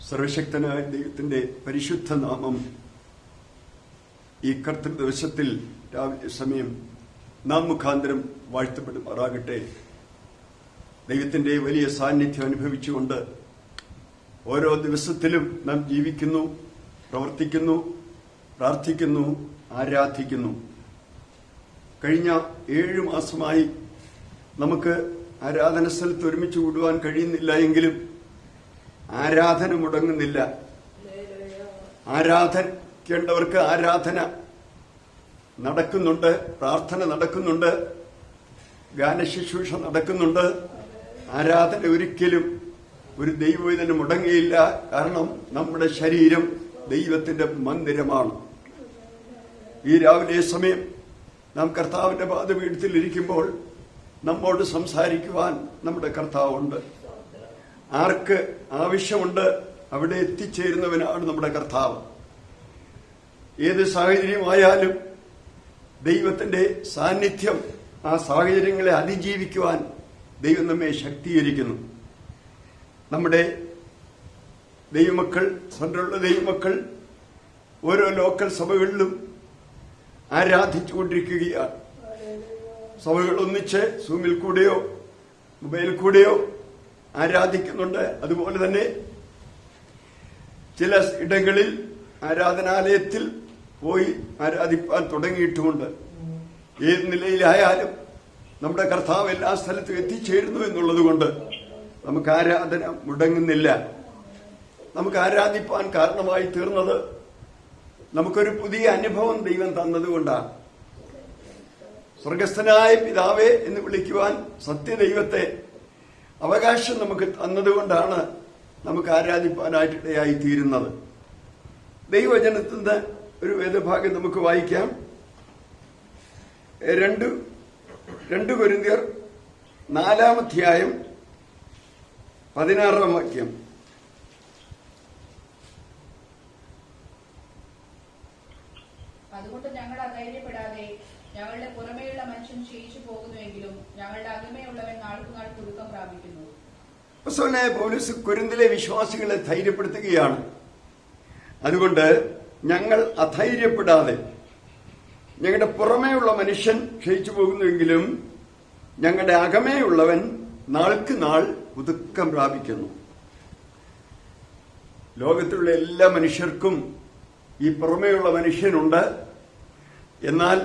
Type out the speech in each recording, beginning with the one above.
സർവശക്തനായ ദൈവത്തിന്റെ പരിശുദ്ധ നാമം ഈ കർത്തൃ ദിവസത്തിൽ രാവിലെ സമയം നാം മുഖാന്തരം വാഴ്ത്തപ്പെടുമാറാകട്ടെ. ദൈവത്തിന്റെ വലിയ സാന്നിധ്യം അനുഭവിച്ചുകൊണ്ട് ഓരോ ദിവസത്തിലും നാം ജീവിക്കുന്നു, പ്രവർത്തിക്കുന്നു, പ്രാർത്ഥിക്കുന്നു, ആരാധിക്കുന്നു. കഴിഞ്ഞ 7 മാസമായി നമുക്ക് ആരാധന സ്ഥലത്ത് ഒരുമിച്ച് കൂടുവാൻ കഴിയുന്നില്ല എങ്കിലും ആരാധന മുടങ്ങുന്നില്ല. ആരാധിക്കേണ്ടവർക്ക് ആരാധന നടക്കുന്നുണ്ട്, പ്രാർത്ഥന നടക്കുന്നുണ്ട്, ഗാനശുശ്രൂഷ നടക്കുന്നുണ്ട്. ആരാധന ഒരിക്കലും ഒരു ദൈവവേദന മുടങ്ങിയില്ല. കാരണം നമ്മുടെ ശരീരം ദൈവത്തിന്റെ മന്ദിരമാണ്. ഈ രാവിലെ സമയം നാം കർത്താവിന്റെ പാദപീഠത്തിലിരിക്കുമ്പോൾ നമ്മോട് സംസാരിക്കുവാൻ നമ്മുടെ കർത്താവുണ്ട്. ആർക്ക് ആവശ്യമുണ്ട് അവിടെ എത്തിച്ചേരുന്നവനാണ് നമ്മുടെ കർത്താവ്. ഏത് സാഹചര്യമായാലും ദൈവത്തിന്റെ സാന്നിധ്യം ആ സാഹചര്യങ്ങളെ അതിജീവിക്കുവാൻ ദൈവം നമ്മെ ശക്തീകരിക്കുന്നു. നമ്മുടെ ദൈവമക്കൾ, സെൻട്രലുള്ള ദൈവമക്കൾ ഓരോ ലോക്കൽ സഭകളിലും ആരാധിച്ചുകൊണ്ടിരിക്കുകയാണ്. സഭകൾ ഒന്നിച്ച് സൂമിൽ കൂടെയോ മൊബൈൽ കൂടെയോ ആരാധിക്കുന്നുണ്ട്. അതുപോലെ തന്നെ ചില ഇടങ്ങളിൽ ആരാധനാലയത്തിൽ പോയി ആരാധിപ്പാൻ തുടങ്ങിയിട്ടുമുണ്ട്. ഏത് നിലയിലായാലും നമ്മുടെ കർത്താവ് എല്ലാ സ്ഥലത്തും എത്തിച്ചേരുന്നു എന്നുള്ളത് കൊണ്ട് നമുക്ക് ആരാധന മുടങ്ങുന്നില്ല. നമുക്ക് ആരാധിപ്പാൻ കാരണമായി തീർന്നത് നമുക്കൊരു പുതിയ അനുഭവം ദൈവം തന്നതുകൊണ്ടാണ്. സ്വർഗസ്ഥനായ പിതാവേ എന്ന് വിളിക്കുവാൻ സത്യദൈവത്തെ അവകാശം നമുക്ക് തന്നതുകൊണ്ടാണ് നമുക്ക് ആരാധിപ്പാനായിട്ടിടയായി തീരുന്നത്. ദൈവവചനത്തിന്റെ ഒരു വേദഭാഗം നമുക്ക് വായിക്കാം. 2 കൊരിന്ത്യർ 4-ാം അധ്യായം 16-ാം വാക്യം. അതുകൊണ്ട് ഞങ്ങൾ അധൈര്യപ്പെടാതെ ഞങ്ങളുടെ പുറമേയുള്ള മനുഷ്യൻ ക്ഷയിച്ചു പോകുന്നുവെങ്കിലും ഞങ്ങളുടെ അകമേയുള്ളവൻ നാൾക്കുനാൾ പുതുക്കം പ്രാപിക്കുന്നു. അപ്പോസ്തലനായ പൗലോസ് കൊരിന്തിലെ വിശ്വാസികളെ ധൈര്യപ്പെടുത്തുകയാണ്. അതുകൊണ്ട് ഞങ്ങൾ അധൈര്യപ്പെടാതെ, ഞങ്ങളുടെ പുറമേയുള്ള മനുഷ്യൻ ക്ഷയിച്ചു പോകുന്നുവെങ്കിലും ഞങ്ങളുടെ അകമേയുള്ളവൻ നാൾക്ക് നാൾ പുതുക്കം പ്രാപിക്കുന്നു. ലോകത്തിലുള്ള എല്ലാ മനുഷ്യർക്കും ഈ പുറമേയുള്ള മനുഷ്യനുണ്ട്. എന്നാൽ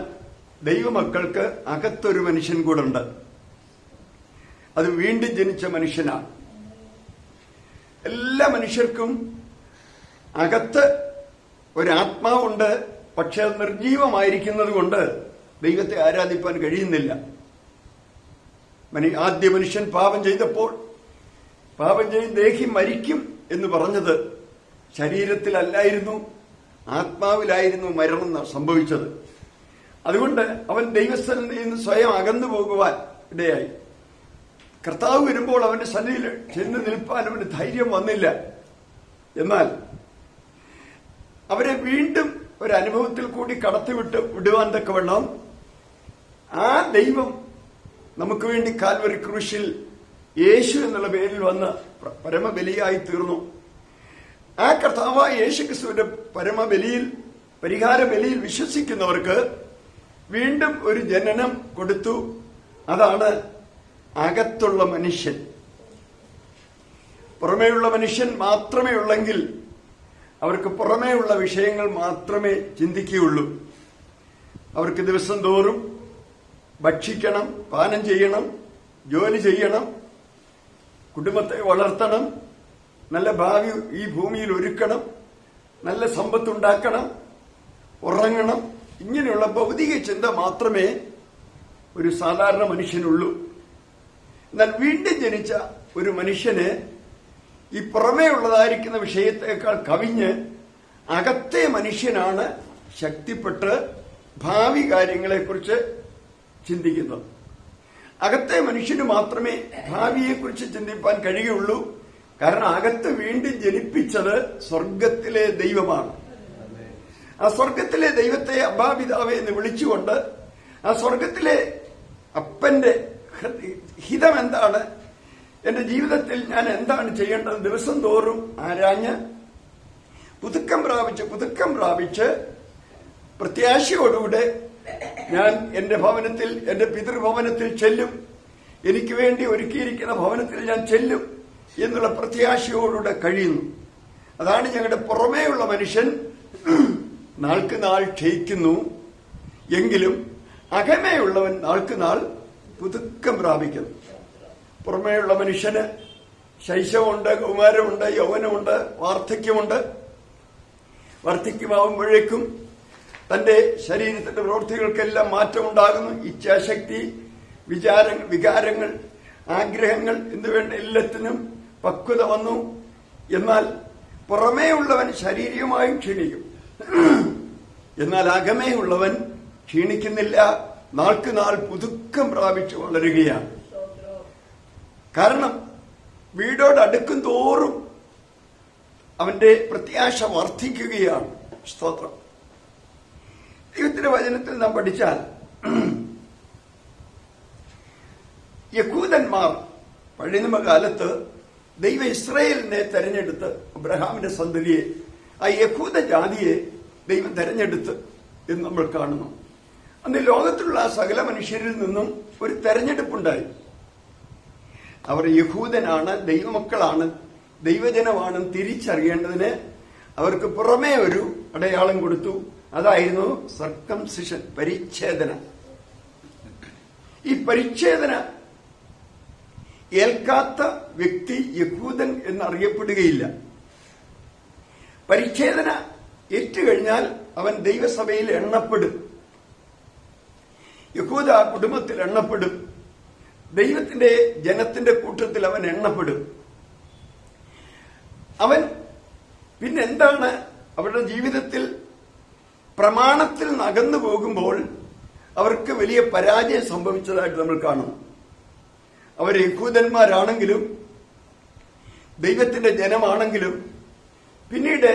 ദൈവമക്കൾക്ക് അകത്തൊരു മനുഷ്യൻ കൂടെ ഉണ്ട്. അത് വീണ്ടും ജനിച്ച മനുഷ്യനാണ്. എല്ലാ മനുഷ്യർക്കും അകത്ത് ഒരാത്മാവുണ്ട്. പക്ഷെ അത് നിർജീവമായിരിക്കുന്നത് കൊണ്ട് ദൈവത്തെ ആരാധിപ്പാൻ കഴിയുന്നില്ല. ആദ്യ മനുഷ്യൻ പാപം ചെയ്തപ്പോൾ പാപം ചെയ്ത് ദേഹി മരിക്കും എന്ന് പറഞ്ഞത് ശരീരത്തിലല്ലായിരുന്നു, ആത്മാവിലായിരുന്നു മരണം സംഭവിച്ചത്. അതുകൊണ്ട് അവൻ ദൈവസ്ഥനിൽ നിന്ന് സ്വയം അകന്നു പോകുവാൻ ഇടയായി. കർത്താവ് വരുമ്പോൾ അവന്റെ സന്നിധിയിൽ ചെന്ന് നിൽപ്പാൻ അവന് ധൈര്യം വന്നില്ല. എന്നാൽ അവരെ വീണ്ടും ഒരു അനുഭവത്തിൽ കൂടി വിടുവാൻ തക്കവണ്ണം ആ ദൈവം നമുക്ക് വേണ്ടി കാൽവരി ക്രൂശിൽ യേശു എന്നുള്ള പേരിൽ വന്ന് പരമബലിയായി തീർന്നു. ആ കർത്താവായ യേശുക്രിസ്തുവിന്റെ പരമബലിയിൽ, പരിഹാര ബലിയിൽ വിശ്വസിക്കുന്നവർക്ക് വീണ്ടും ഒരു ജനനം കൊടുത്തു. അതാണ് അകത്തുള്ള മനുഷ്യൻ. പുറമേയുള്ള മനുഷ്യൻ മാത്രമേ ഉള്ളെങ്കിൽ അവർക്ക് പുറമേയുള്ള വിഷയങ്ങൾ മാത്രമേ ചിന്തിക്കുകയുള്ളൂ. അവർക്ക് ദിവസം തോറും ഭക്ഷിക്കണം, പാനം ചെയ്യണം, ജോലി ചെയ്യണം, കുടുംബത്തെ വളർത്തണം, നല്ല ഭാവി ഈ ഭൂമിയിൽ ഒരുക്കണം, നല്ല സമ്പത്തുണ്ടാക്കണം, ഉറങ്ങണം. ഇങ്ങനെയുള്ള ഭൗതിക ചിന്ത മാത്രമേ ഒരു സാധാരണ മനുഷ്യനുള്ളൂ. എന്നാൽ വീണ്ടും ജനിച്ച ഒരു മനുഷ്യന് ഈ പുറമേ ഉള്ളതായിരിക്കുന്ന വിഷയത്തെക്കാൾ കവിഞ്ഞ് അകത്തെ മനുഷ്യനാണ് ശക്തിപ്പെട്ട് ഭാവി കാര്യങ്ങളെക്കുറിച്ച് ചിന്തിക്കുന്നത്. അകത്തെ മനുഷ്യന് മാത്രമേ ഭാവിയെക്കുറിച്ച് ചിന്തിപ്പാൻ കഴിയുള്ളൂ. കാരണം അകത്ത് വീണ്ടും ജനിപ്പിച്ചത് സ്വർഗത്തിലെ ദൈവമാണ്. ആ സ്വർഗത്തിലെ ദൈവത്തെ അബ്ബാപിതാവേ എന്ന് വിളിച്ചുകൊണ്ട് ആ സ്വർഗത്തിലെ അപ്പന്റെ ഹിതം എന്താണ്, എന്റെ ജീവിതത്തിൽ ഞാൻ എന്താണ് ചെയ്യേണ്ടത് ദിവസം തോറും ആരാഞ്ഞ് പുതുക്കം പ്രാപിച്ച് പ്രത്യാശയോടുകൂടെ ഞാൻ എന്റെ ഭവനത്തിൽ, എന്റെ പിതൃഭവനത്തിൽ ചെല്ലും, എനിക്ക് വേണ്ടി ഒരുക്കിയിരിക്കുന്ന ഭവനത്തിൽ ഞാൻ ചെല്ലും എന്നുള്ള പ്രത്യാശയോടുകൂടെ കഴിയുന്നു. അതാണ് ഞങ്ങളുടെ പുറമേയുള്ള മനുഷ്യൻ നാൾക്ക് നാൾ ക്ഷയിക്കുന്നു, എങ്കിലും അകമേയുള്ളവൻ നാൾക്ക് നാൾ പുതുക്കം പ്രാപിക്കുന്നു. പുറമേയുള്ള മനുഷ്യന് ശൈശവമുണ്ട്, കൗമാരമുണ്ട്, യൗവനമുണ്ട്, വാർദ്ധക്യമുണ്ട്. വാർദ്ധക്യമാവുമ്പോഴേക്കും തന്റെ ശരീരത്തിന്റെ പ്രവൃത്തികൾക്കെല്ലാം മാറ്റമുണ്ടാകുന്നു. ഇച്ഛാശക്തി, വികാരങ്ങൾ, ആഗ്രഹങ്ങൾ എന്നുവേണ്ട എല്ലാത്തിനും പക്വത വന്നു. എന്നാൽ പുറമേയുള്ളവൻ ശാരീരികമായും ക്ഷീണിക്കും, എന്നാൽ അകമേയുള്ളവൻ ക്ഷീണിക്കുന്നില്ല, നാൾക്ക് നാൾ പുതുക്കം പ്രാപിച്ചു വളരുകയാണ്. കാരണം വീടോട് അടുക്കും തോറും അവന്റെ പ്രത്യാശ വർദ്ധിക്കുകയാണ്. സ്തോത്രം. ദൈവത്തിന്റെ വചനത്തിൽ നാം പഠിച്ചാൽ യഹൂദന്മാർ പഴയ നിയമകാലത്ത് ദൈവ ഇസ്രായേലിനെ തെരഞ്ഞെടുത്ത്, അബ്രഹാമിന്റെ സന്തതിയെ, ആ യഹൂദ ജാതിയെ ദൈവം തെരഞ്ഞെടുത്ത് എന്ന് നമ്മൾ കാണുന്നു. അന്ന് ലോകത്തിലുള്ള സകല മനുഷ്യരിൽ നിന്നും ഒരു തെരഞ്ഞെടുപ്പുണ്ടായി. അവർ യഹൂദനാണ്, ദൈവമക്കളാണ്, ദൈവജനമാണെന്ന് തിരിച്ചറിയേണ്ടതിന് അവർക്ക് പുറമേ ഒരു അടയാളം കൊടുത്തു. അതായിരുന്നു സർക്കംസിഷൻ, പരിച്ഛേദന. ഈ പരിച്ഛേദന ഏൽക്കാത്ത വ്യക്തി യഹൂദൻ എന്നറിയപ്പെടുകയില്ല. പരിച്ഛേദന ഏറ്റുകഴിഞ്ഞാൽ അവൻ ദൈവസഭയിൽ എണ്ണപ്പെടും, യഹൂദ കുടുംബത്തിൽ എണ്ണപ്പെടും, ദൈവത്തിന്റെ ജനത്തിന്റെ കൂട്ടത്തിൽ അവൻ എണ്ണപ്പെടും. അവൻ പിന്നെന്താണ് അവരുടെ ജീവിതത്തിൽ പ്രമാണത്തിൽ നകന്നു പോകുമ്പോൾ അവർക്ക് വലിയ പരാജയം സംഭവിച്ചതായിട്ട് നമ്മൾ കാണുന്നു. അവർ യഹൂദന്മാരാണെങ്കിലും ദൈവത്തിന്റെ ജനമാണെങ്കിലും പിന്നീട്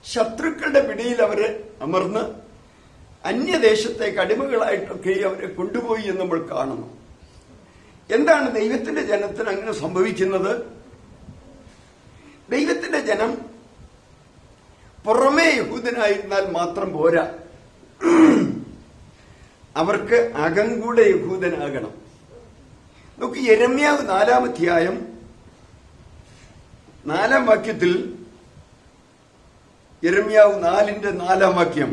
ശത്രുക്കളുടെ പിടിയിൽ അവരെ അമർന്ന് അന്യദേശത്തേക്ക് അടിമകളായിട്ടൊക്കെ അവരെ കൊണ്ടുപോയി എന്ന് നമ്മൾ കാണുന്നു. എന്താണ് ദൈവത്തിന്റെ ജനത്തിന് അങ്ങനെ സംഭവിക്കുന്നത്? ദൈവത്തിന്റെ ജനം പുറമേ യഹൂദനായിരുന്നാൽ മാത്രം പോരാ, അവർക്ക് അകം കൂടെ യഹൂദനാകണം. നമുക്ക് യെരമ്യാവ് 4-ാം അധ്യായം 4-ാം വാക്യത്തിൽ, യെരമ്യാവ് 4-ന്റെ 4-ാം വാക്യം,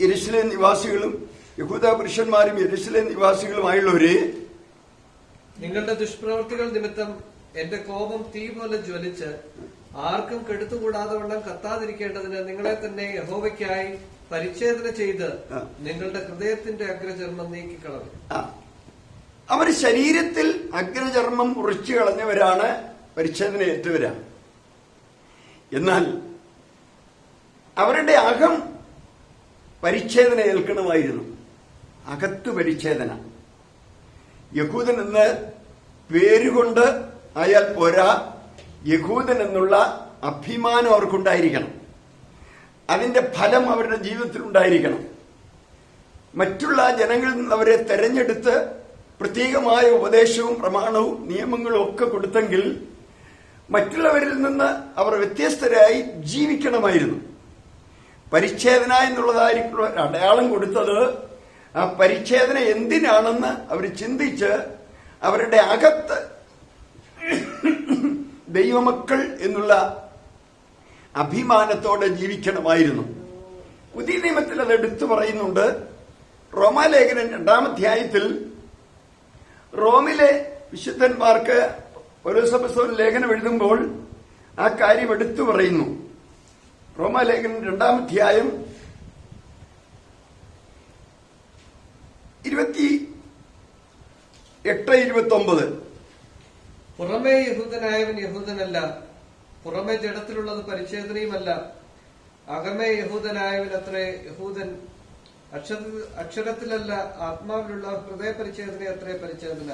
യെരൂശലേം നിവാസികളും യഹൂദ പുരുഷന്മാരും യെരൂശലേം നിവാസികളുമായുള്ളവരെ, നിങ്ങളുടെ ദുഷ്പ്രവൃത്തികൾ നിമിത്തം എന്റെ കോപം തീ പോലെ ജ്വലിച്ച് ആർക്കും കെടുത്തുകൂടാതെ വണ്ണം കത്താതിരിക്കേണ്ടതിന് നിങ്ങളെ തന്നെ യഹോവയ്ക്കായി പരിച്ഛേദന ചെയ്ത് നിങ്ങളുടെ ഹൃദയത്തിന്റെ അഗ്രചർമ്മം നീക്കിക്കളഞ്ഞു. അവർ ശരീരത്തിൽ അഗ്രചർമ്മം മുറിച്ചു കളഞ്ഞവരാണ്, പരിച്ഛേദന ഏറ്റവരാണ്. എന്നാൽ അവരുടെ അകം പരിച്ഛേദന ഏൽക്കണമായിരുന്നു. അകത്ത് പരിച്ഛേദന. യഹൂദൻ എന്ന് പേരുകൊണ്ട് ആയാൽ പോരാ, യഹൂദൻ എന്നുള്ള അഭിമാനം അവർക്കുണ്ടായിരിക്കണം. അതിന്റെ ഫലം അവരുടെ ജീവിതത്തിൽ ഉണ്ടായിരിക്കണം. മറ്റുള്ള ജനങ്ങളിൽ നിന്ന് അവരെ തെരഞ്ഞെടുത്ത് പ്രത്യേകമായ ഉപദേശവും പ്രമാണവും നിയമങ്ങളും ഒക്കെ കൊടുത്തെങ്കിൽ മറ്റുള്ളവരിൽ നിന്ന് അവർ വ്യത്യസ്തരായി ജീവിക്കണമായിരുന്നു. പരിച്ഛേദന എന്നുള്ളതായിരിക്കും അടയാളം കൊടുത്തത്. ആ പരിച്ഛേദന എന്തിനാണെന്ന് അവർ ചിന്തിച്ച് അവരുടെ അകത്ത് ദൈവമക്കൾ എന്നുള്ള അഭിമാനത്തോടെ ജീവിക്കണമായിരുന്നു. പുതിയ നിയമത്തിൽ അത് എടുത്തു പറയുന്നുണ്ട്. റോമാലേഖനം 2-ാം അധ്യായത്തിൽ റോമിലെ വിശുദ്ധന്മാർക്ക് പൗലോസ് ലേഖനം എഴുതുമ്പോൾ ആ കാര്യം എടുത്തു പറയുന്നു. റോമാലേഖനം 2-ാം അധ്യായം 28-29. പുറമേ യഹൂദനായവൻ യഹൂദനല്ല, പുറമേ ജഡത്തിലുള്ളത് പരിച്ഛേദനയുമല്ല, അകമേ യഹൂദനായവൻ അത്രേ യഹൂദൻ, അക്ഷരത്തിലല്ല ആത്മാവിലുള്ള ഹൃദയ പരിച്ഛേദന അത്രേ പരിച്ഛേദന.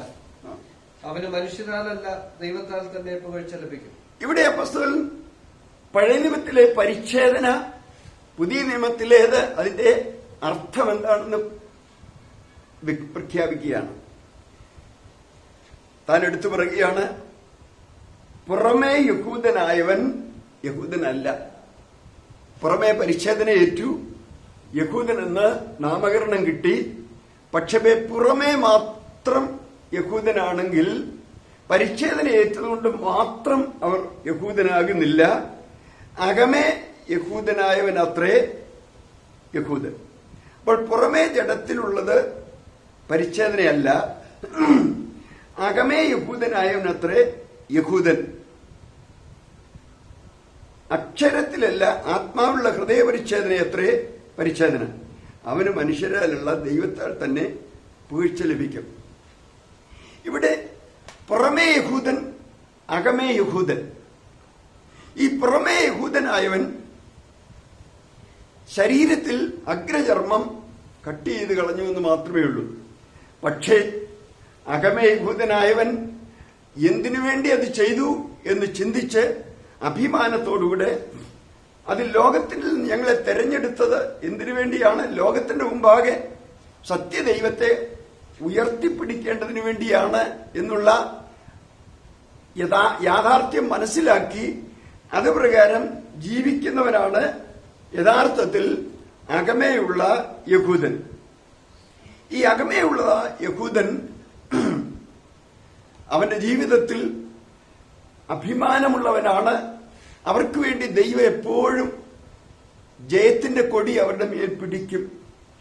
അവന് മനുഷ്യരാലല്ല ദൈവത്താൽ തന്നെ പുകഴ്ച ലഭിക്കും. ഇവിടെ അപ്പോസ്തലൻ പഴയ നിയമത്തിലെ പരിച്ഛേദന, പുതിയ നിയമത്തിലേത് അതിന്റെ അർത്ഥം എന്താണെന്ന് പ്രഖ്യാപിക്കുകയാണ്. താൻ എടുത്തു പറയുകയാണ്, പുറമേ യഹൂദനായവൻ യഹൂദനല്ല. പുറമേ പരിച്ഛേദന ഏറ്റു, യഹൂദനെന്ന് നാമകരണം കിട്ടി. പക്ഷേ പുറമേ മാത്രം യഹൂദനാണെങ്കിൽ പരിച്ഛേദന ഏറ്റതുകൊണ്ട് മാത്രം അവർ യഹൂദനാകുന്നില്ല. അകമേ യഹൂദനായവൻ അത്രേ യഹൂദൻ. അപ്പോൾ പുറമേ ജഡത്തിലുള്ളത് പരിച്ഛേദനയല്ല, അകമേ യഹൂദനായവൻ അത്രേ യഹൂദൻ. അക്ഷരത്തിലല്ല, ആത്മാവുള്ള ഹൃദയപരിച്ഛേദന അത്രേ പരിച്ഛേദന. അവന് മനുഷ്യരാലുള്ള ദൈവത്താൽ തന്നെ വീഴ്ച ലഭിക്കും. ഇവിടെ പുറമേ യഹൂദൻ, അകമേ യഹൂദൻ. ഈ പുറമേ യഹൂദനായവൻ ശരീരത്തിൽ അഗ്രചർമ്മം കട്ട് ചെയ്ത് കളഞ്ഞു എന്ന് മാത്രമേ ഉള്ളൂ. പക്ഷേ അകമേ യഹൂദനായവൻ എന്തിനു വേണ്ടി അത് ചെയ്തു എന്ന് ചിന്തിച്ച് അഭിമാനത്തോടുകൂടെ, അതിൽ ലോകത്തിൽ ഞങ്ങളെ തെരഞ്ഞെടുത്തത് എന്തിനു വേണ്ടിയാണ്? ലോകത്തിന്റെ മുമ്പാകെ സത്യദൈവത്തെ ഉയർത്തിപ്പിടിക്കേണ്ടതിന് വേണ്ടിയാണ് എന്നുള്ള യാഥാർത്ഥ്യം മനസ്സിലാക്കി അത് പ്രകാരം ജീവിക്കുന്നവനാണ് യഥാർത്ഥത്തിൽ അകമേയുള്ള യഹൂദൻ. ഈ അകമേയുള്ള യഹൂദൻ അവന്റെ ജീവിതത്തിൽ അഭിമാനമുള്ളവനാണ്. അവർക്ക് വേണ്ടി ദൈവം എപ്പോഴും ജയത്തിന്റെ കൊടി അവരുടെ മേൽ പിടിക്കും.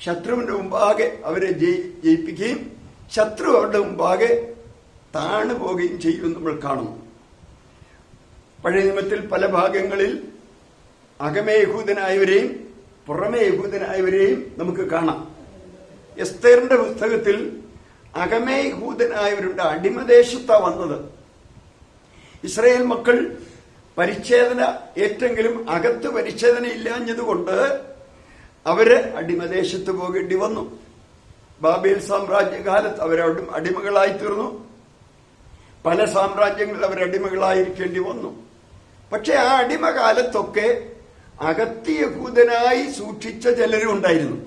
ശത്രുവിന്റെ മുമ്പാകെ അവരെ ജയിപ്പിക്കുകയും ശത്രു അവരുടെ മുമ്പാകെ താണു പോവുകയും ചെയ്യുമെന്ന് നമ്മൾ കാണുന്നു. പഴയ നിയമത്തിൽ പല ഭാഗങ്ങളിൽ അകമേ യഹൂദനായവരെയും പുറമേ യഹൂദനായവരെയും നമുക്ക് കാണാം. എസ്തേറിന്റെ പുസ്തകത്തിൽ അകമേ യഹൂദനായവരുടെ അടിമദേശത്താണ് വന്നത്. ഇസ്രായേൽ മക്കൾ പരിച്ഛേദന ഏറ്റെങ്കിലും അകത്ത് പരിച്ഛേദന ഇല്ലാഞ്ഞതുകൊണ്ട് അവര് അടിമദേശത്ത് പോകേണ്ടി വന്നു. ബാബേൽ സാമ്രാജ്യകാലത്ത് അവർ അടിമകളായി തീർന്നു. പല സാമ്രാജ്യങ്ങളിൽ അവർ അടിമകളായിരിക്കേണ്ടി വന്നു. പക്ഷെ ആ അടിമകാലത്തൊക്കെ അകത്ത് യഹൂദനായി സൂക്ഷിച്ച ചിലരും ഉണ്ടായിരുന്നു.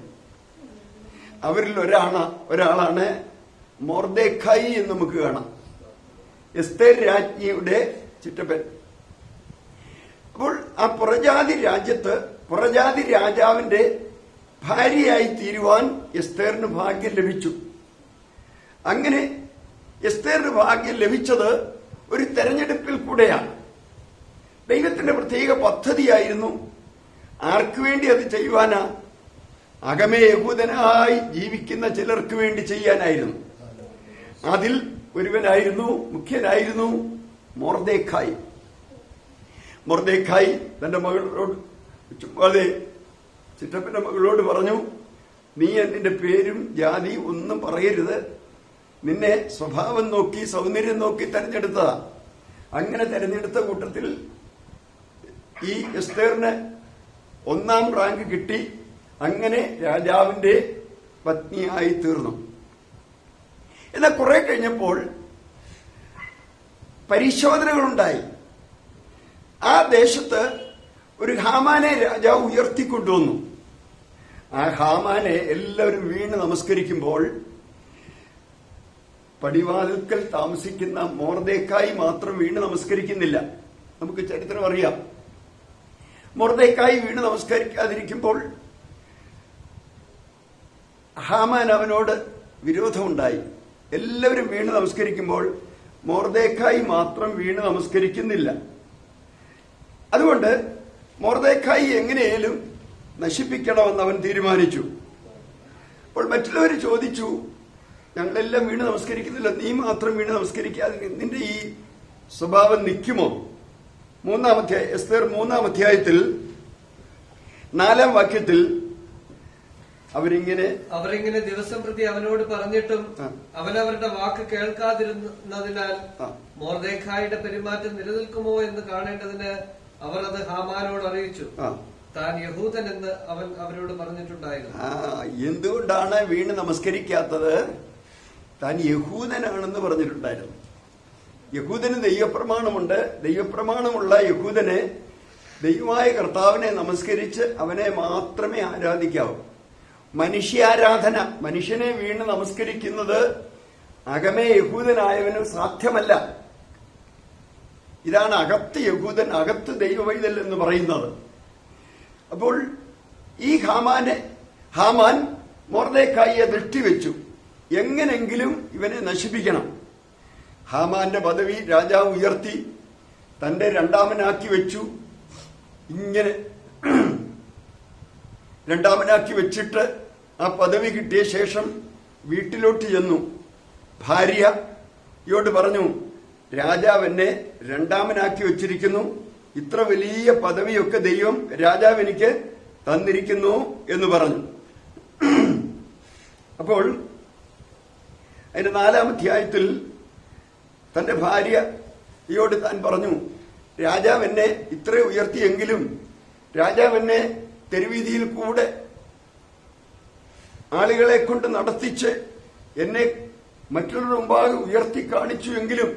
അവരിൽ ഒരാളാണ് മൊർദെഖായി എന്ന് നമുക്ക് കാണാം, എസ്തേർ രാജ്ഞിയുടെ ചിറ്റപ്പൻ. അപ്പോൾ ആ പുറജാതി രാജ്യത്ത് പുറജാതി രാജാവിന്റെ ഭാര്യയായി തീരുവാൻ എസ്തേറിന് ഭാഗ്യം ലഭിച്ചു. അങ്ങനെ എസ്തേറിന് ഭാഗ്യം ലഭിച്ചത് ഒരു തെരഞ്ഞെടുപ്പിൽ കൂടെയാണ്. ദൈവത്തിന്റെ പ്രത്യേക പദ്ധതിയായിരുന്നു. ആർക്കു വേണ്ടി അത് ചെയ്യുവാനാ? അകമേ യഹൂദനായി ജീവിക്കുന്ന ചിലർക്ക് വേണ്ടി ചെയ്യാനായിരുന്നു. അതിൽ ഒരുവനായിരുന്നു, മുഖ്യനായിരുന്നു മൊർദെഖായി. മൊർദെഖായി തന്റെ മകളോട് ചുമ്മാതെ ചിറ്റപ്പന്റെ മകളോട് പറഞ്ഞു, നീ നിന്റെ പേരും ജാതി ഒന്നും പറയരുത്, നിന്നെ സ്വഭാവം നോക്കി സൗന്ദര്യം നോക്കി തെരഞ്ഞെടുത്തതാ. അങ്ങനെ തെരഞ്ഞെടുത്ത കൂട്ടത്തിൽ ഈ എസ്തേറിന് 1ാം റാങ്ക് കിട്ടി. അങ്ങനെ രാജാവിന്റെ പത്നിയായി തീർന്നു. എന്നാൽ കുറെ കഴിഞ്ഞപ്പോൾ പരിശോധനകളുണ്ടായി. ആ ദേശത്ത് ഒരു ഹാമാനെ രാജാവ് ഉയർത്തിക്കൊണ്ടുവന്നു. ആ ഹാമാനെ എല്ലാവരും വീണ് നമസ്കരിക്കുമ്പോൾ പടിവാതിൽക്കൽ താമസിക്കുന്ന മൊർദെഖായി മാത്രം വീണ് നമസ്കരിക്കുന്നില്ല. നമുക്ക് ചരിത്രം അറിയാം. മൊർദെഖായി വീണ് നമസ്കരിക്കാതിരിക്കുമ്പോൾ ഹാമാൻ അവനോട് വിരോധമുണ്ടായി. എല്ലാവരും വീണ് നമസ്കരിക്കുമ്പോൾ മൊർദെഖായി മാത്രം വീണ് നമസ്കരിക്കുന്നില്ല. അതുകൊണ്ട് മൊർദെഖായി എങ്ങനെയും നശിപ്പിക്കണമെന്ന് അവൻ തീരുമാനിച്ചു. അപ്പോൾ മറ്റുള്ളവർ ചോദിച്ചു, ഞങ്ങളെല്ലാം വീണ് നമസ്കരിക്കുന്നില്ല, നീ മാത്രം വീണ് നമസ്കരിക്കാതെ നിന്റെ ഈ സ്വഭാവം നിൽക്കുമോ? എസ്തേർ 3-ാം അധ്യായത്തിൽ 4-ാം വാക്യത്തിൽ അവരിങ്ങനെ ദിവസം പ്രതി അവനോട് പറഞ്ഞിട്ടും അവനവരുടെ വാക്ക് കേൾക്കാതിരുന്നതിനാൽ മൊർദെഖായിയുടെ പെരുമാറ്റം നിലനിൽക്കുമോ എന്ന് കാണേണ്ടതിന് അവർ അത് ഹാമാനോട് അറിയിച്ചു. താൻ യഹൂദൻ എന്ന് അവൻ അവരോട് പറഞ്ഞിട്ടുണ്ടായിരുന്നു. എന്തുകൊണ്ടാണ് വീണ് നമസ്കരിക്കാത്തത്? താൻ യഹൂദനാണെന്ന് പറഞ്ഞിട്ടുണ്ടായിരുന്നു. യഹൂദന് ദൈവപ്രമാണമുണ്ട്. ദൈവപ്രമാണമുള്ള യഹൂദനെ ദൈവമായ കർത്താവിനെ നമസ്കരിച്ച് അവനെ മാത്രമേ ആരാധിക്കാവൂ. മനുഷ്യാരാധന, മനുഷ്യനെ വീണ് നമസ്കരിക്കുന്നത് അകമേ യഹൂദനായവന് സാധ്യമല്ല. ഇതാണ് അകത്ത് യഹൂദൻ, അകത്ത് ദൈവവൈതൽ എന്ന് പറയുന്നത്. അപ്പോൾ ഈ ഹാമാൻ മൊർദെഖായിയെ ദൃഷ്ടിവെച്ചു, എങ്ങനെങ്കിലും ഇവനെ നശിപ്പിക്കണം. ഹാമാന്റെ പദവി രാജാവ് ഉയർത്തി, തന്റെ രണ്ടാമനാക്കി വെച്ചു. ഇങ്ങനെ രണ്ടാമനാക്കി വെച്ചിട്ട് ആ പദവി കിട്ടിയ ശേഷം വീട്ടിലോട്ട് ചെന്നു. ഭാര്യയോട് പറഞ്ഞു, രാജാവ് എന്നെ രണ്ടാമനാക്കി വെച്ചിരിക്കുന്നു, ഇത്ര വലിയ പദവിയൊക്കെ ദൈവം രാജാവ് എനിക്ക് തന്നിരിക്കുന്നു എന്ന് പറഞ്ഞു. അപ്പോൾ അതിന്റെ 4-ാം അധ്യായത്തിൽ തന്റെ ഭാര്യയോട് താൻ പറഞ്ഞു, രാജാവ് എന്നെ ഇത്ര ഉയർത്തിയെങ്കിലും രാജാവ് എന്നെ തെരുവീതിയിൽ കൂടെ ആളുകളെ കൊണ്ട് നടത്തിച്ച് എന്നെ മറ്റുള്ളവരുടെ മുമ്പാകെ ഉയർത്തി കാണിച്ചുവെങ്കിലും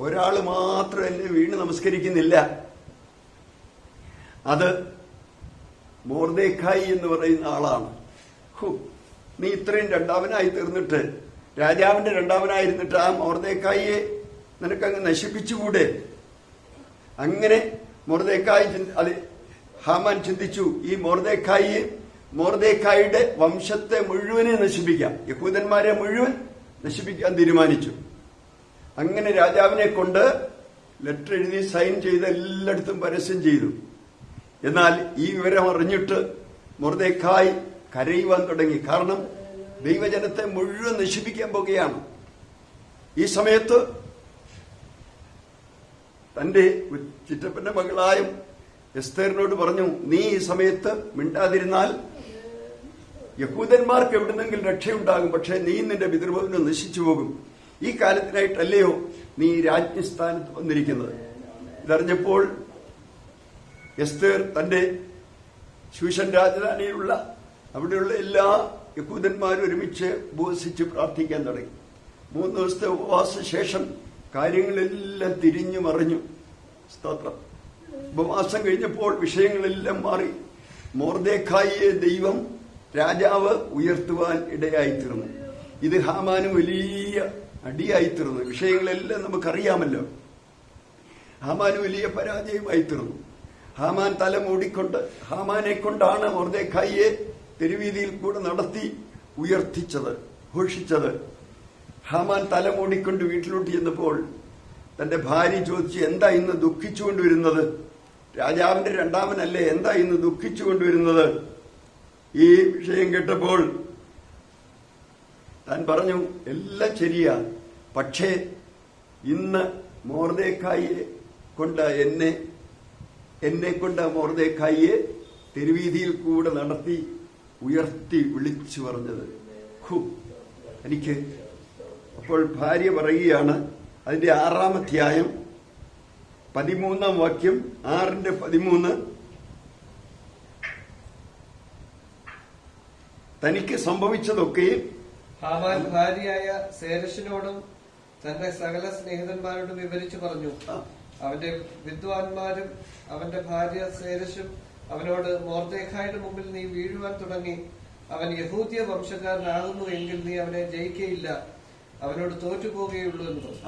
ഒരാൾ മാത്രം എന്നെ വീണ് നമസ്കരിക്കുന്നില്ല. അത് മൊർദെഖായി എന്ന് പറയുന്ന ആളാണ്. നീ ഇത്രയും രണ്ടാമനായി തീർന്നിട്ട്, രാജാവിന്റെ രണ്ടാമനായിരുന്നിട്ട് ആ മൊർദെഖായിയെ നിനക്കങ്ങ് നശിപ്പിച്ചുകൂടെ? അങ്ങനെ ഹാമാൻ ചിന്തിച്ചു, ഈ മൊർദെഖായിയുടെ വംശത്തെ മുഴുവനെ നശിപ്പിക്കാം, യഹൂദന്മാരെ മുഴുവൻ നശിപ്പിക്കാൻ തീരുമാനിച്ചു. അങ്ങനെ രാജാവിനെ കൊണ്ട് ലെറ്റർ എഴുതി സൈൻ ചെയ്ത് എല്ലായിടത്തും പരസ്യം ചെയ്തു. എന്നാൽ ഈ വിവരം അറിഞ്ഞിട്ട് മൊർദെഖായി കരയുവാൻ തുടങ്ങി. കാരണം ദൈവജനത്തെ മുഴുവൻ നശിപ്പിക്കാൻ പോകുകയാണ്. ഈ സമയത്ത് തന്റെ ചിറ്റപ്പന്റെ മകളായ എസ്തേറിനോട് പറഞ്ഞു, നീ ഈ സമയത്ത് മിണ്ടാതിരുന്നാൽ യഹൂദന്മാർക്ക് എവിടുന്നെങ്കിലും രക്ഷയുണ്ടാകും, പക്ഷെ നീ നിന്റെ പിതൃഭവനം നശിച്ചു പോകും. ഈ കാലത്തിനായിട്ടല്ലയോ നീ രാജ്ഞിസ്ഥാനത്ത് വന്നിരിക്കുന്നത്? ഇതറിഞ്ഞപ്പോൾ എസ്തേർ തന്റെ ശൂഷൻ രാജധാനിയിലുള്ള അവിടെയുള്ള എല്ലാ യഹൂദന്മാരും ഒരുമിച്ച് ഉപവസിച്ച് പ്രാർത്ഥിക്കാൻ തുടങ്ങി. 3 ദിവസത്തെ ഉപവാസ ശേഷം കാര്യങ്ങളെല്ലാം തിരിഞ്ഞു മറിഞ്ഞു. സ്തോത്രം. ഉപവാസം കഴിഞ്ഞപ്പോൾ വിഷയങ്ങളെല്ലാം മാറി. മൊർദെഖായിയെ ദൈവം രാജാവ് ഉയർത്തുവാൻ ഇടയായിത്തീർന്നു. ഇത് ഹാമാന് വലിയ അടിയായിത്തീർന്നു. വിഷയങ്ങളെല്ലാം നമുക്കറിയാമല്ലോ. ഹാമാന് വലിയ പരാജയമായിത്തീർന്നു. ഹാമാൻ തല മൂടിക്കൊണ്ട്, ഹാമാനെ കൊണ്ടാണ് മൊർദെഖായിയെ തെരുവീതിയിൽ കൂടെ നടത്തി ഉയർത്തിച്ചത്, ഘോഷിച്ചത്. ഹാമാൻ തല മൂടിക്കൊണ്ട് വീട്ടിലോട്ട് ചെന്നപ്പോൾ തന്റെ ഭാര്യ ചോദിച്ചു, എന്താ ഇന്ന് ദുഃഖിച്ചുകൊണ്ടുവരുന്നത്? രാജാവിന്റെ രണ്ടാമനല്ലേ, എന്താ ഇന്ന് ദുഃഖിച്ചുകൊണ്ടുവരുന്നത്? ഈ വിഷയം കേട്ടപ്പോൾ താൻ പറഞ്ഞു, എല്ലാം ശരിയാ, പക്ഷേ ഇന്ന് മൊർദെഖായിയെ കൊണ്ട് എന്നെ കൊണ്ട് മൊർദെഖായിയെ തെരുവീതിയിൽ കൂടെ നടത്തി ഉയർത്തി വിളിച്ചു പറഞ്ഞത്. എനിക്ക് അപ്പോൾ ഭാര്യ പറയുകയാണ്, അതിന്റെ 6-ാം അധ്യായം 13-ാം വാക്യം, 6:13, തനിക്ക് സംഭവിച്ചതൊക്കെ ഹാമാൻ ഭാര്യയായ സേരശിനോടും തന്റെ സകല സ്നേഹിതന്മാരോടും വിവരിച്ചു പറഞ്ഞു. അവന്റെ വിദ്വാൻമാരും അവന്റെ ഭാര്യ സേരശും അവനോട്, മൊർദെഖായിയുടെ മുമ്പിൽ നീ വീഴുവാൻ തുടങ്ങി. അവൻ യഹൂദ്യ വംശക്കാരനാകുന്നു എങ്കിൽ നീ അവനെ ജയിക്കയില്ല, അവനോട് തോറ്റുപോകുകയുള്ളൂ എന്ന് പറഞ്ഞു.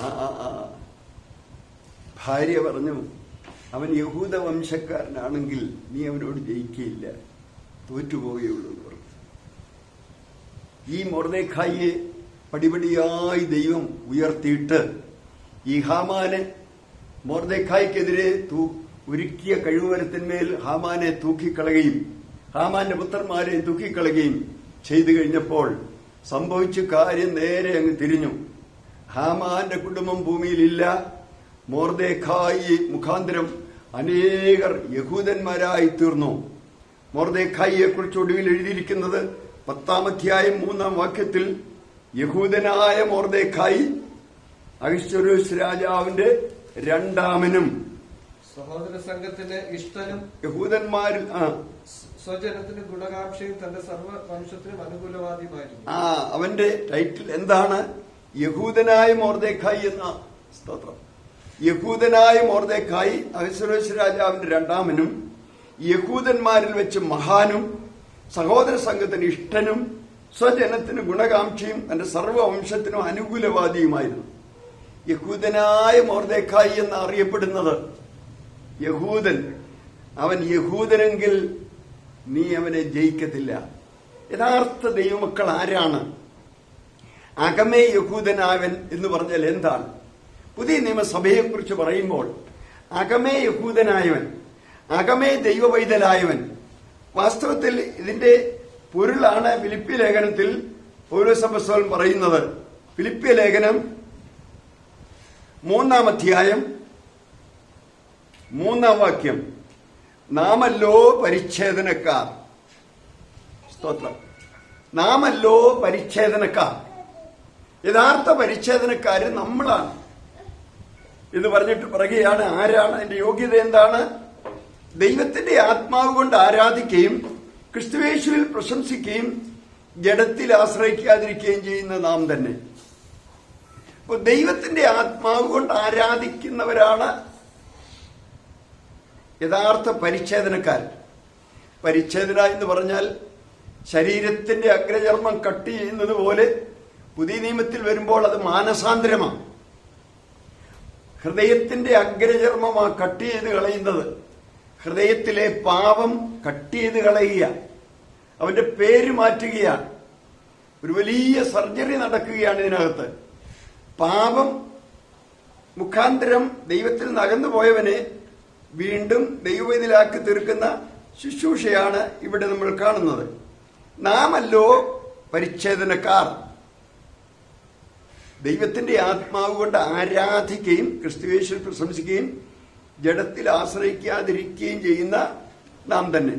ഭാര്യ പറഞ്ഞു, അവൻ യഹൂദ വംശക്കാരനാണെങ്കിൽ നീ അവനോട് ജയിക്കയില്ല, തോറ്റുപോകുകയുള്ളൂ എന്ന് പറഞ്ഞു. ഈ മൊർദെഖായിയെ പടിപടിയായി ദൈവം ഉയർത്തിയിട്ട് ഈ ഹാമാനെ മൊർദെഖായിക്കെതിരെ ഒരുക്കിയ കഴിവുവരത്തിന്മേൽ ഹാമാനെ തൂക്കിക്കളയുകയും ഹാമാന്റെ പുത്രന്മാരെ തൂക്കിക്കളയുകയും ചെയ്തു കഴിഞ്ഞപ്പോൾ സംഭവിച്ച കാര്യം നേരെ അങ്ങ് തിരിഞ്ഞു. ഹാമാന്റെ കുടുംബം ഭൂമിയിലില്ല. മൊർദെഖായി മുഖാന്തരം അനേകർ യഹൂദന്മാരായി തീർന്നു. മൊർദെഖായിയെ കുറിച്ച് ഒടുവിൽ എഴുതിയിരിക്കുന്നത് 10-ാം അധ്യായം 3-ാം വാക്യത്തിൽ, യഹൂദനായ മൊർദെഖായി അഹശ്വേരോശ് രാജാവിന്റെ രണ്ടാമനും സഹോദര സംഘത്തിന് ഇഷ്ടനും യഹൂദന്മാരിൽ സ്വജനത്തിന് ഗുണകാംക്ഷയും തന്റെ സർവവംശത്തിനും അനുകൂലവാദിയുമായിരുന്നു. അവന്റെ ടൈറ്റിൽ എന്താണ്? യഹൂദനായ മൊർദെഖായി എന്ന. സ്തോത്രം. യഹൂദനായ മൊർദെഖായി അഹശ്വേരോശ് രാജാവിന്റെ രണ്ടാമനും യഹൂദന്മാരിൽ വെച്ച് മഹാനും സഹോദര സംഘത്തിന് ഇഷ്ടനും സ്വജനത്തിന് ഗുണകാംക്ഷിയും തന്റെ സർവവംശത്തിനും അനുകൂലവാദിയുമായിരുന്നു. യഹൂദനായ മൊർദെഖായി എന്ന് അറിയപ്പെടുന്നത് യഹൂദൻ. അവൻ യഹൂദനെങ്കിൽ നീ അവനെ ജയിക്കത്തില്ല. യഥാർത്ഥ ദൈവമക്കൾ ആരാണ്? അകമേ യഹൂദനാവൻ എന്ന് പറഞ്ഞാൽ എന്താണ്? പുതിയ നിയമസഭയെക്കുറിച്ച് പറയുമ്പോൾ അകമേ യഹൂദനായവൻ, അകമേ ദൈവവൈതലായവൻ. വാസ്തവത്തിൽ ഇതിന്റെ പൊരുളാണ് ഫിലിപ്പി ലേഖനത്തിൽ പൗലോസ് അപ്പോസ്തലൻ പറയുന്നത്. ഫിലിപ്പി ലേഖനം 3-ാം അധ്യായം 3-ാം വാക്യം, നാമല്ലോ പരിച്ഛേദനക്കാർ. സ്തോത്രം. നാമല്ലോ പരിച്ഛേദനക്കാർ. യഥാർത്ഥ പരിച്ഛേദനക്കാര് നമ്മളാണ് എന്ന് പറഞ്ഞിട്ട് പറയുകയാണ്. ആരാണ്? അതിന്റെ യോഗ്യത എന്താണ്? ദൈവത്തിന്റെ ആത്മാവ് കൊണ്ട് ആരാധിക്കുകയും ക്രിസ്തുയേശുവിൽ പ്രശംസിക്കുകയും ജഡത്തിൽ ആശ്രയിക്കാതിരിക്കുകയും ചെയ്യുന്ന നാം തന്നെ. അപ്പോൾ ദൈവത്തിന്റെ ആത്മാവ് കൊണ്ട് ആരാധിക്കുന്നവരാണ് യഥാർത്ഥ പരിച്ഛേദനക്കാർ. പരിച്ഛേദന എന്ന് പറഞ്ഞാൽ ശരീരത്തിന്റെ അഗ്രചർമ്മം കട്ട് ചെയ്യുന്നത് പോലെ പുതിയ നിയമത്തിൽ വരുമ്പോൾ അത് മാനസാന്തരമാണ്. ഹൃദയത്തിന്റെ അഗ്രചർമ്മമാ കട്ട് ചെയ്ത് കളയുന്നത്. ഹൃദയത്തിലെ പാപം കട്ട് ചെയ്ത് കളയുക, അവന്റെ പേര് മാറ്റുകയാണ്. ഒരു വലിയ സർജറി നടക്കുകയാണ് ഇതിനകത്ത്. പാപം മുഖാന്തരം ദൈവത്തിൽ നിന്ന് അകന്നു പോയവനെ വീണ്ടും ദൈവവേദിയിലാക്കി തീർക്കുന്ന ശുശ്രൂഷയാണ് ഇവിടെ നമ്മൾ കാണുന്നത്. നാമല്ലോ പരിച്ഛേദനക്കാർ. ദൈവത്തിന്റെ ആത്മാവ് കൊണ്ട് ആരാധിക്കുകയും ക്രിസ്തുയേശുവിൽ പ്രശംസിക്കുകയും ജഡത്തിൽ ആശ്രയിക്കാതിരിക്കുകയും ചെയ്യുന്ന നാം തന്നെ.